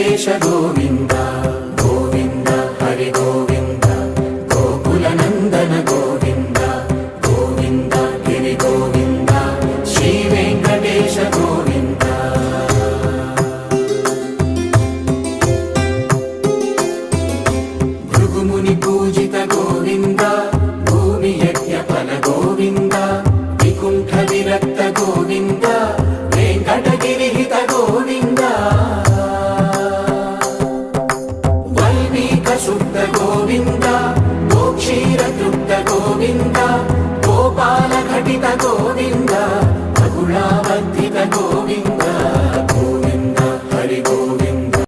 వెంకటేశ గోవింద గోవింద హరి గోవింద గోకుల నందన గోవింద గోవింద గిరి గోవింద శ్రీ వెంకటేశ గోవింద భృగుముని పూజిత గోవింద భూమి యజ్ఞ ఫల గోవింద వికుంఠ విరక్త గోవింద వెంకటగిరిహిత గోవింద వల్మీక శుద్ధ గోవింద గోక్షీర తృప్త గోవింద గోపాల ఘటిత గోవింద